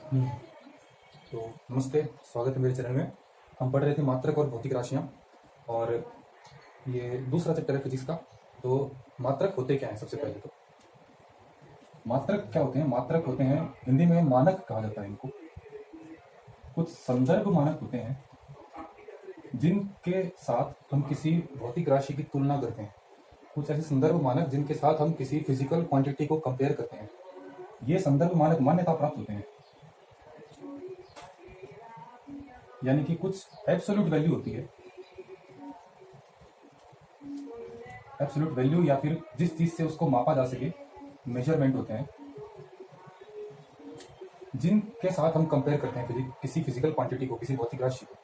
हम्म, तो नमस्ते। स्वागत है मेरे चैनल में। हम पढ़ रहे थे मात्रक और भौतिक राशियाँ, और ये दूसरा चैप्टर है फिजिक्स का। तो मात्रक होते क्या हैं? सबसे पहले तो मात्रक क्या होते हैं? मात्रक होते हैं, हिंदी में मानक कहा जाता है इनको। कुछ संदर्भ मानक होते हैं जिनके साथ हम किसी भौतिक राशि की तुलना करते हैं। कुछ ऐसे संदर्भ मानक जिनके साथ हम किसी फिजिकल क्वांटिटी को कंपेयर करते हैं। ये संदर्भ मानक मान्यता प्राप्त होते हैं, यानी कि कुछ एब्सोल्यूट वैल्यू होती है। एब्सोल्यूट वैल्यू या फिर जिस चीज से उसको मापा जा सके, मेजरमेंट होते हैं जिनके साथ हम कंपेयर करते हैं किसी फिजिकल क्वांटिटी को, किसी भौतिक राशि को।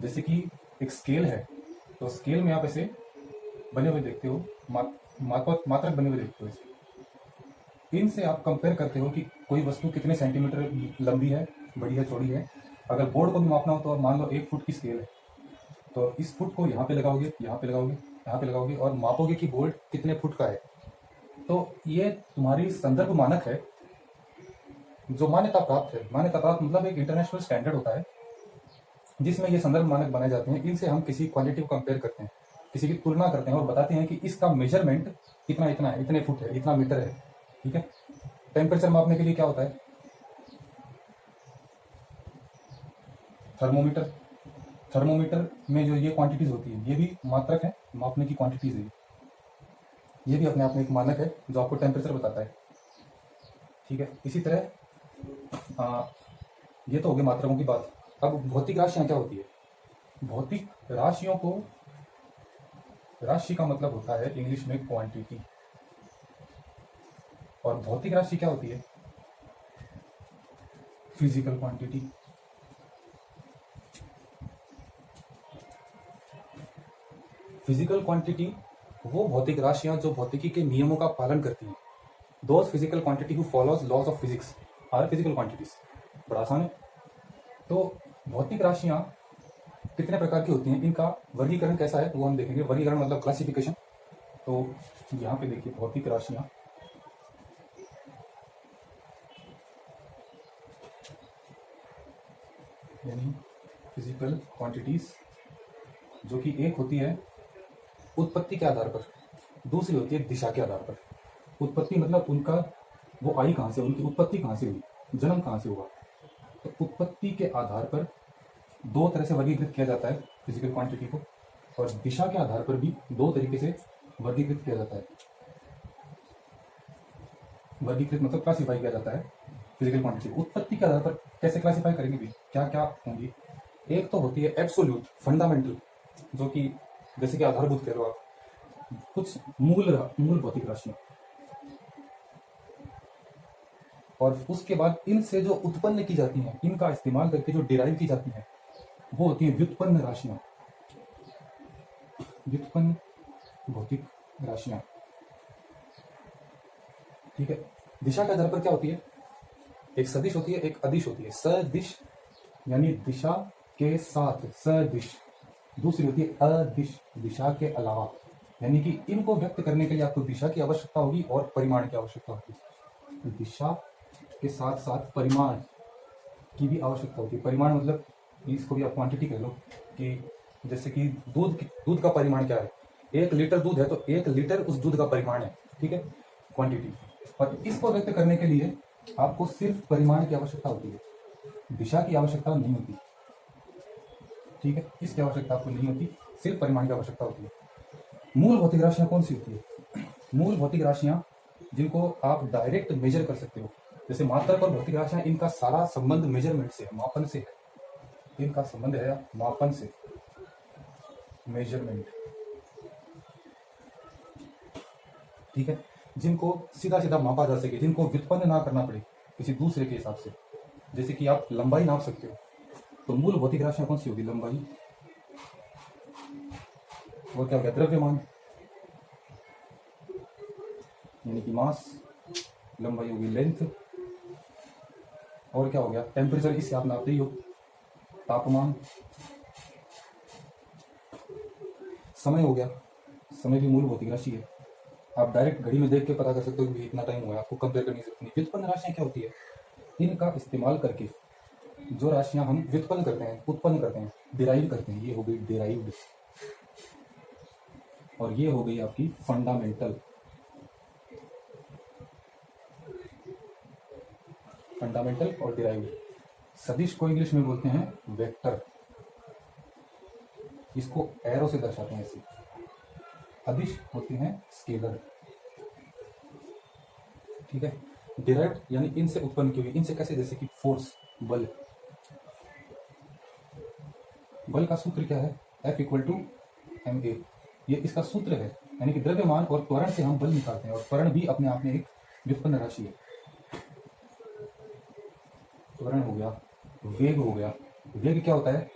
जैसे कि एक स्केल है, तो स्केल में आप ऐसे बने हुए देखते हो, मात्रक बने हुए देखते हो। ऐसे इनसे आप कंपेयर करते हो कि कोई वस्तु कितने सेंटीमीटर लंबी है, बड़ी है, चौड़ी है। अगर बोर्ड को भी मापना हो तो मान लो 1 फुट की स्केल है, तो इस फुट को यहाँ पे लगाओगे, यहाँ पे लगाओगे, यहाँ पे लगाओगे और मापोगे कि बोर्ड कितने फुट का है। तो ये तुम्हारी संदर्भ मानक है जो मान्यता प्राप्त है। मान्यता प्राप्त मतलब एक इंटरनेशनल स्टैंडर्ड होता है जिसमें ये संदर्भ मानक बनाए जाते हैं। इनसे हम किसी क्वांटिटी को कंपेयर करते हैं, किसी की तुलना करते हैं और बताते हैं कि इसका मेजरमेंट इतना इतना है, इतने फुट है, इतना मीटर है। ठीक है। टेम्परेचर मापने के लिए क्या होता है? थर्मोमीटर। थर्मोमीटर में जो ये क्वांटिटीज होती है, ये भी मात्रक है, मापने की क्वांटिटीज है। ये भी अपने आप में एक मानक है जो आपको टेम्परेचर बताता है। ठीक है। इसी तरह ये तो हो गई मात्रकों की बात। अब भौतिक राशियां क्या होती है? भौतिक राशियों को, राशि का मतलब होता है इंग्लिश में क्वांटिटी, और भौतिक राशि क्या होती है? Physical quantity. फिजिकल क्वांटिटी वो भौतिक राशियां जो भौतिकी के नियमों का पालन करती हैं। Those physical quantity who follows laws of physics are physical quantities. बड़ा आसान है। तो भौतिक राशियां कितने प्रकार की होती हैं, इनका वर्गीकरण कैसा है वो हम देखेंगे। वर्गीकरण मतलब क्लासिफिकेशन। तो यहाँ पे देखिए, भौतिक राशियां यानी फिजिकल क्वांटिटीज, जो कि एक होती है उत्पत्ति के आधार पर, दूसरी होती है दिशा के आधार पर। उत्पत्ति मतलब उनका वो आई कहाँ से, उनकी उत्पत्ति कहाँ से हुई, जन्म कहाँ से हुआ। तो उत्पत्ति के आधार पर दो तरह से वर्गीकृत किया जाता है फिजिकल क्वांटिटी को, और दिशा के आधार पर भी दो तरीके से वर्गीकृत किया जाता है। वर्गीकृत मतलब क्लासिफाई किया जाता है फिजिकल क्वांटिटी। उत्पत्ति के आधार पर कैसे क्लासिफाई करेंगे भी, क्या क्या होंगी? एक तो होती है एब्सोल्यूट, फंडामेंटल, जो कि जैसे कि आधारभूत कह लो आप, कुछ मूल भौतिक राशियां। और उसके बाद इनसे जो उत्पन्न की जाती हैं, इनका इस्तेमाल करके जो डिराइव की जाती हैं, वो होती है व्युत्पन्न राशियां। व्युत्पन्न भौतिक राशियां। ठीक है। दिशा के आधार पर क्या होती है? एक सदिश होती है, एक अदिश होती है। सदिश यानी दिशा के साथ सदिश। दूसरी होती है अदिश, दिशा के अलावा। यानी कि इनको व्यक्त करने के लिए आपको दिशा की आवश्यकता होगी और परिमाण की आवश्यकता होगी। दिशा के साथ साथ परिमाण की भी आवश्यकता होती है। परिमाण मतलब इसको भी आप क्वांटिटी कह लो, कि जैसे कि दूध का परिमाण क्या है? 1 लीटर दूध है तो 1 लीटर उस दूध का परिमाण है। ठीक है, क्वांटिटी। और इसको व्यक्त करने के लिए आपको सिर्फ परिमाण की आवश्यकता होती है, दिशा की आवश्यकता नहीं होती। ठीक है, इसकी आवश्यकता आपको नहीं होती, सिर्फ परिमाण की आवश्यकता होती है। मूल भौतिक राशियां कौन सी होती है? मूल भौतिक राशियां जिनको आप डायरेक्ट मेजर कर सकते हो, जैसे मात्रक और भौतिक राशियां, इनका सारा संबंध मेजरमेंट से, मापन से है। इनका संबंध है मापन से, मेजरमेंट। ठीक है, जिनको सीधा सीधा मापा जा सके, जिनको व्युत्पन्न ना करना पड़े किसी दूसरे के हिसाब से। जैसे कि आप लंबाई नाप सकते हो, तो मूल भौतिक राशियां कौन सी होगी? लंबाई। और क्या हो गया? द्रव्यमान, यानी कि मास। लंबाई होगी लेंथ। और क्या हो गया? टेम्परेचर, इससे आप नापते ही हो, तापमान। समय हो गया, समय भी मूल भौतिक राशि है। आप डायरेक्ट घड़ी में देख के पता कर सकते हो कि इतना टाइम हुआ है, आपको कंपेयर करनी जरूरत नहीं। व्युत्पन्न राशियां क्या होती है? इनका इस्तेमाल करके जो राशियां हम व्युत्पन्न करते हैं, उत्पन्न करते हैं, डिराइव करते हैं, ये हो गई डिराइव्ड, और ये हो गई आपकी फंडामेंटल। फंडामेंटल और डिराइव्ड। सदिश को इंग्लिश में बोलते हैं वेक्टर, इसको एरो से दर्शाते हैं ऐसे। अदिश होते हैं स्केलर, ठीक है। डिराइव्ड यानी इनसे उत्पन्न की हुई, इनसे कैसे, जैसे कि फोर्स, बल। बल का सूत्र क्या है? F इक्वल टू ma, ये इसका सूत्र है, यानी कि द्रव्यमान और त्वरण से हम बल निकालते हैं, और त्वरण भी अपने आप में एक व्युत्पन्न राशि है। त्वरण हो गया, वेग हो गया। वेग क्या होता है?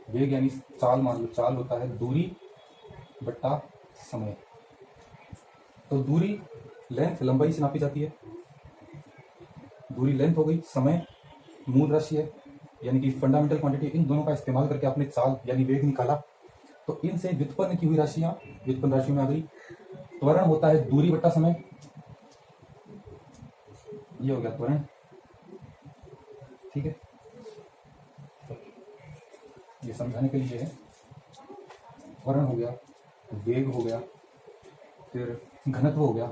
वेग यानी चाल, मान लो चाल होता है दूरी बट्टा समय। तो दूरी लेंथ, लंबाई से नापी जाती है, दूरी लेंथ हो गई, समय मूल राशि है यानी कि फंडामेंटल क्वांटिटी। इन दोनों का इस्तेमाल करके आपने चाल यानी वेग निकाला, तो इनसे व्युत्पन्न की हुई राशियां व्युत्पन्न राशियों में आ गई। त्वरण होता है दूरी बट्टा समय, ये हो गया त्वरण, ठीक है। ये समझाने के लिए है। त्वरण हो गया, वेग हो गया, फिर घनत्व हो गया,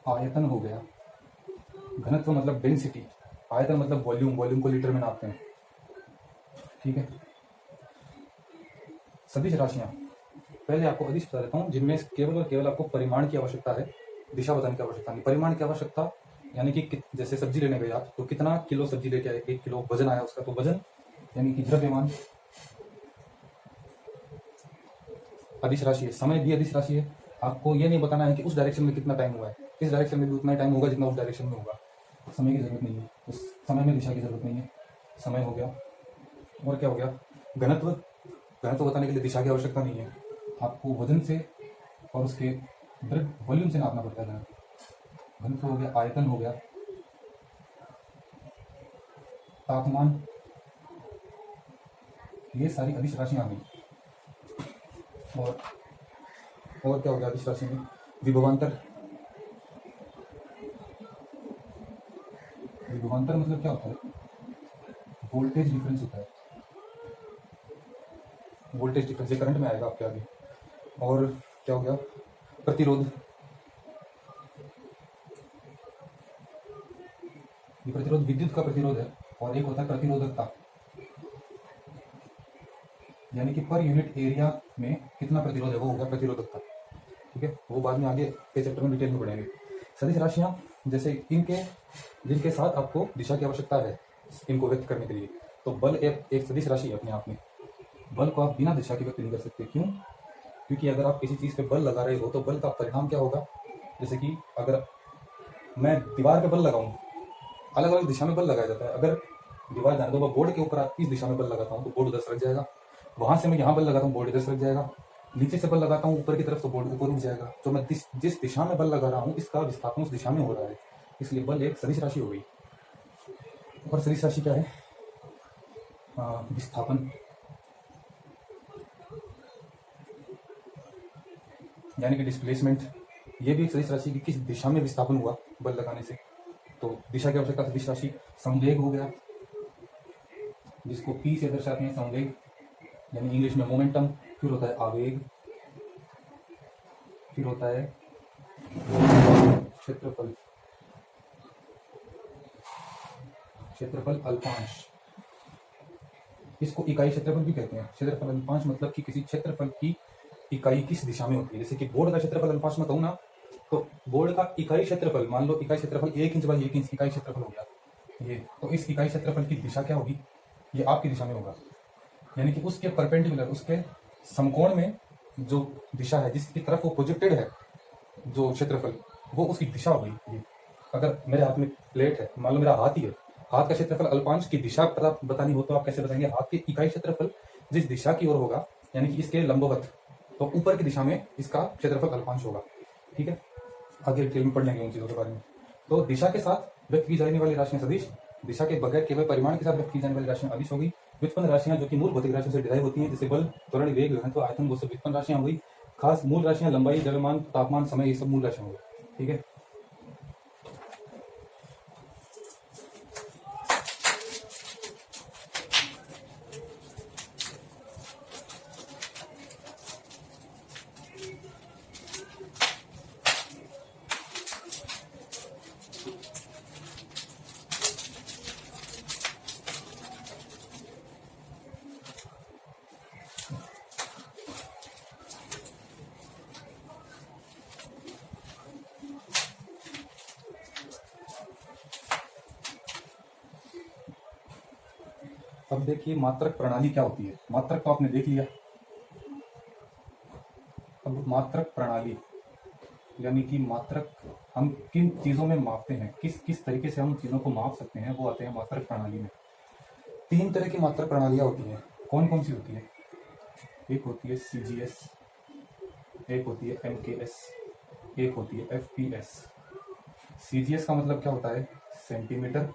आयतन हो गया। घनत्व मतलब डेंसिटी, आयतन मतलब वॉल्यूम, वॉल्यूम को लीटर में नापते हैं, ठीक है। सदिश राशियां, पहले आपको अदिश बता देता हूं, जिनमें केवल और केवल आपको परिमाण की आवश्यकता है, दिशा बताने की आवश्यकता नहीं। परिमाण की आवश्यकता यानी कि जैसे सब्जी लेने गए आप, तो कितना किलो सब्जी लेके आए, 1 किलो वजन आया उसका, तो वजन यानी कि द्रव्यमान अदिश राशि है। समय भी अदिश राशि है। आपको ये नहीं बताना है कि उस डायरेक्शन में कितना टाइम हुआ है, इस डायरेक्शन में भी उतना टाइम होगा जितना उस डायरेक्शन में होगा। समय की जरूरत नहीं है, उस समय में दिशा की जरूरत नहीं है। समय हो गया, और क्या हो गया? घनत्व। घनत्व बताने के लिए दिशा की आवश्यकता नहीं है, आपको वजन से और उसके वॉल्यूम से नापना पड़ता है घनत्व। घनत्व हो गया, आयतन हो गया, तापमान, ये सारी अदिश राशियां आ गई। और क्या हो गया अदिश राशि में? विभवांतर। विभवांतर मतलब क्या होता है? वोल्टेज डिफरेंस होता है, वोल्टेज डिफरेंस, ये करंट में आएगा आपके आगे। और क्या हो गया? प्रतिरोध। ये प्रतिरोध विद्युत का प्रतिरोध है, और एक होता है प्रतिरोधकता, यानी कि पर यूनिट एरिया में कितना प्रतिरोध है, वो होगा प्रतिरोधकता, ठीक है। वो बाद में आगे के चैप्टर में डिटेल में पढ़ेंगे। सदिश राशियां जैसे इनके, जिनके साथ आपको दिशा की आवश्यकता है इनको व्यक्त करने के लिए, तो बल एक सदिश राशि है अपने आप में। बल को आप बिना दिशा के व्यक्त नहीं कर सकते। क्यों? क्योंकि अगर आप किसी चीज पे बल लगा रहे हो तो बल का परिणाम क्या होगा? जैसे कि अगर मैं दीवार पे बल लगाऊं, अलग अलग दिशा में बल लगाया जाता है। अगर दीवार जाने दो, बोर्ड के ऊपर इस दिशा में बल लगाता हूँ तो बोर्ड उधर सरक जाएगा। वहां से मैं यहाँ बल लगाता हूँ, बोर्ड इधर सरक जाएगा। नीचे से बल लगाता हूँ ऊपर की तरफ, तो बोर्ड ऊपर उठ जाएगा। तो मैं जिस दिशा में बल लगा रहा हूँ इसका विस्थापन उस दिशा में हो रहा है, इसलिए बल एक सदिश राशि हो गई। और सदिश राशि क्या है? विस्थापन, यानी कि डिस्प्लेसमेंट। ये भी एक सदिश राशि की किस दिशा में विस्थापन हुआ बल लगाने से, तो दिशा की आवश्यकता। सदिश राशि संवेग हो गया, जिसको P से दर्शाते हैं, संवेग यानी इंग्लिश में मोमेंटम। फिर होता है आवेग, फिर होता है क्षेत्रफल। क्षेत्रफल अल्पांश, इसको इकाई क्षेत्रफल भी कहते हैं। क्षेत्रफल अल्पांश मतलब कि किसी क्षेत्रफल की इकाई किस दिशा में होती है। जैसे कि बोर्ड का क्षेत्रफल अल्पांश में कहूँ ना, तो बोर्ड का इकाई क्षेत्रफल, मान लो इकाई क्षेत्रफल 1 इंच बाई 1 इंच इकाई क्षेत्रफल हो गया ये, तो इस इकाई क्षेत्रफल की दिशा क्या होगी? ये आपकी दिशा में होगा, यानी कि उसके परपेंडिकुलर, उसके समकोण में जो दिशा है, जिसकी तरफ वो प्रोजेक्टेड है जो क्षेत्रफल, वो उसकी दिशा हो गई। ये अगर मेरे हाथ में प्लेट है, मान लो मेरा हाथ ही है, हाथ का क्षेत्रफल अल्पांश की दिशा पता बतानी हो तो आप कैसे बताएंगे? हाथ की इकाई क्षेत्रफल जिस दिशा की ओर होगा, यानी कि इसके लंबवत, तो ऊपर की दिशा में इसका क्षेत्रफल अल्पांश होगा, ठीक है। आगे डिटेल में पढ़ लेंगे उन चीजों के बारे में। तो दिशा के साथ व्यक्त की जाने वाली राशियां सदिश, दिशा के बगैर केवल परिमाण के साथ व्यक्त की जाने वाली राशियां अदिश हो गई। व्युत्पन्न राशियां जो कि मूल भौतिक राशियों से डिराइव होती हैं, जैसे बल, त्वरण, वेग, घनत्व, आयतन, वो सब व्युत्पन्न राशियां हो गई। खास मूल राशियां लंबाई, द्रव्यमान, तापमान, समय, ये सब मूल राशियां हो गई, ठीक है। अब देखिए मात्रक प्रणाली क्या होती है। मात्रक तो आपने देख लिया। अब मात्रक प्रणाली यानी कि मात्रक हम किन चीजों में मापते हैं, किस किस तरीके से हम चीजों को माप सकते हैं, वो आते हैं मात्रक प्रणाली में। 3 तरह की मात्रक प्रणालियां होती हैं। कौन कौन सी होती है? एक होती है CGS, एक होती है MKS, एक होती है FPS। CGS का मतलब क्या होता है? Centimetre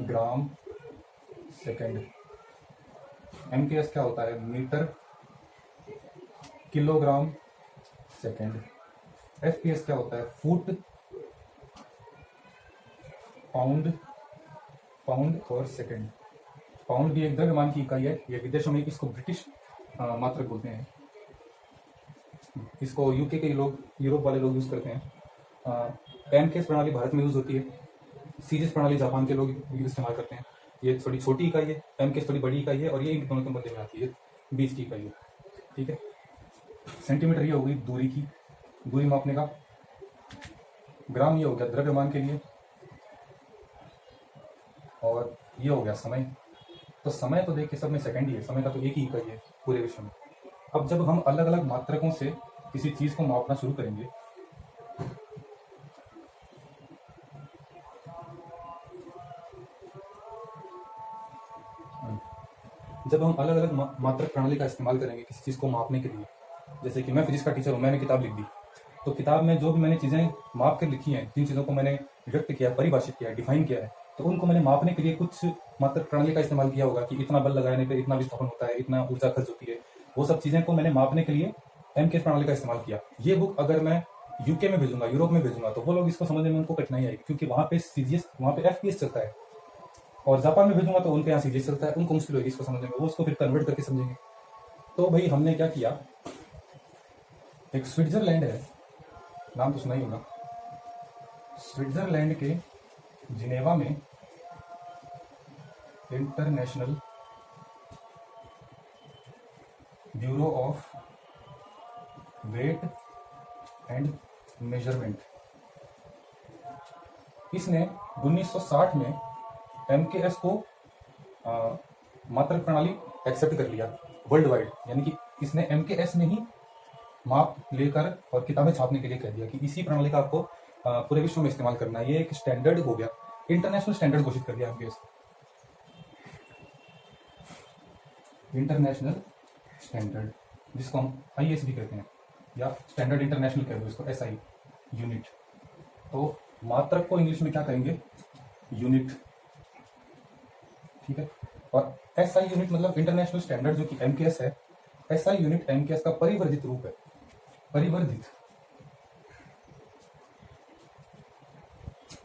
gram second. MKS क्या होता है? Metre kilogram second. FPS क्या होता है? फुट पाउंड और सेकंड। पाउंड भी एक द्रव्यमान की इकाई है। ये विदेशों में इसको ब्रिटिश मात्रक बोलते हैं। इसको यूके के लोग, यूरोप वाले लोग यूज करते हैं। MKS प्रणाली भारत में यूज होती है। CGS प्रणाली जापान के लोग इस्तेमाल करते हैं। ये थोड़ी छोटी इकाई है, MKS थोड़ी बड़ी इकाई है, और ये इन दोनों के मध्य में आती है, बीच की इकाई है। ठीक है। सेंटीमीटर ये हो गई दूरी मापने का। ग्राम ये हो गया द्रव्यमान के लिए, और ये हो गया समय। तो समय तो देखिए सब में सेकंड ही है, समय का तो एक ही इकाई है पूरे विश्व में। अब जब हम अलग अलग मात्रकों से किसी चीज को मापना शुरू करेंगे, जब हम अलग अलग मात्रक प्रणाली का इस्तेमाल करेंगे किसी चीज को मापने के लिए, जैसे कि मैं फिजिक्स का टीचर हूँ, मैंने किताब लिख दी, तो किताब में जो भी मैंने चीजें माप कर लिखी हैं, जिन चीजों को मैंने व्यक्त किया, परिभाषित किया, डिफाइन किया है, तो उनको मैंने मापने के लिए कुछ मात्रक प्रणाली का इस्तेमाल किया होगा कि इतना बल लगाने पर इतना विस्थापन होता है, इतना ऊर्जा खर्च होती है। वो सब चीजें को मैंने मापने के लिए MKS प्रणाली का इस्तेमाल किया। ये बुक अगर मैं यूके में भेजूंगा, यूरोप में भेजूंगा, तो वो लोग इसको समझने में उनको कठिनाई आएगी, क्योंकि वहां पे CGS, वहां पे FPS चलता है। और जापान में भेजूंगा तो उनके यहाँ CGS चलता है, उनको मुश्किल होगी इसको समझने में, वो उसको फिर कन्वर्ट करके समझेंगे। तो भाई हमने क्या किया, एक स्विट्जरलैंड है, नाम तो सुना ही होगा। स्विट्जरलैंड के जिनेवा में international bureau of weight and measurement, इसने 1960 में MKS को मात्रक प्रणाली एक्सेप्ट कर लिया वर्ल्ड वाइड। यानी कि इसने MKS में ही माप लेकर और किताबें छापने के लिए कह दिया कि इसी प्रणाली का आपको पूरे विश्व में इस्तेमाल करना है। ये एक स्टैंडर्ड हो गया, इंटरनेशनल स्टैंडर्ड घोषित कर दिया MKS। इंटरनेशनल स्टैंडर्ड, जिसको हम IS भी कहते हैं, या स्टैंडर्ड इंटरनेशनल कह दो इसको, SI यूनिट। तो मात्रक को इंग्लिश में क्या कहेंगे? यूनिट। ठीक है। और SI यूनिट मतलब इंटरनेशनल स्टैंडर्ड, जो कि MKS है। SI यूनिट MKS का परिवर्धित रूप है। परिवर्धित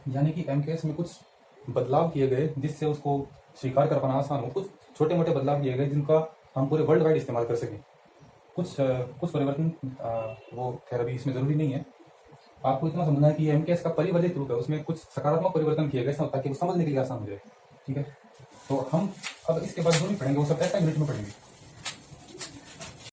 यानी कि MKS में कुछ बदलाव किए गए जिससे उसको स्वीकार कर पाना आसान हो। कुछ छोटे मोटे बदलाव किए गए जिनका हम पूरे वर्ल्ड वाइड इस्तेमाल कर सकें। कुछ परिवर्तन वो खैर अभी इसमें जरूरी नहीं है। आपको इतना समझना है कि MKS का परिवर्तित रूप है, उसमें कुछ सकारात्मक परिवर्तन किए गए ताकि वो समझने के लिए आसान हो जाए। ठीक है। तो हम अब इसके बाद जो भी पढ़ेंगे वो सब SI यूनिट में पढ़ेंगे।